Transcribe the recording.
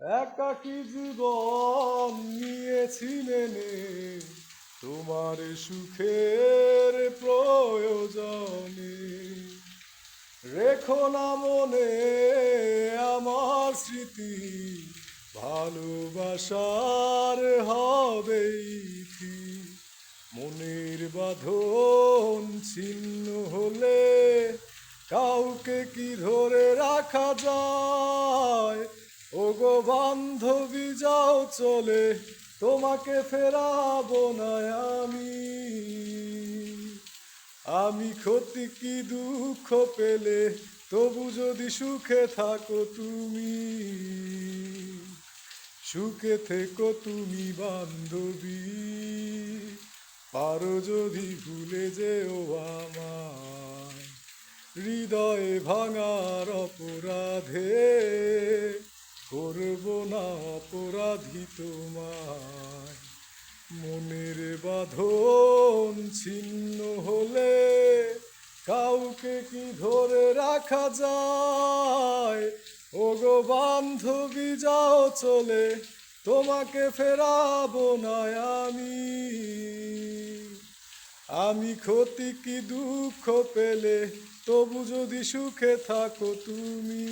একাকী জীবন নিয়েছি মেনে তোমার সুখের প্রয়োজনে। রেখো না মনে আমার স্মৃতি, ভালোবাসার হবেই ঠিক। মনের বাঁধন ছিন্ন হলে কাউকে কি ধরে রাখা যায়? ওগো বান্ধবী যাও চলে, তোমাকে ফেরাবো না আমি। আমি ক্ষতি কি দুঃখ পেলে তবু যদি সুখে থাকো তুমি, সুখে থেকো তুমি বান্ধবী। পারো যদি ভুলে যেও আমায়, হৃদয়ে ভাঙার অপরাধে করব না অপরাধী তোমায়। মনের বাঁধন ছিন্ন হলে কাউকে কি ধরে রাখা যায়? ওগো বান্ধবী যাও চলে, তোমাকে ফেরাবো না আমি। আমি ক্ষতি কি দুঃখ পেলে তবু যদি সুখে থাকো তুমি।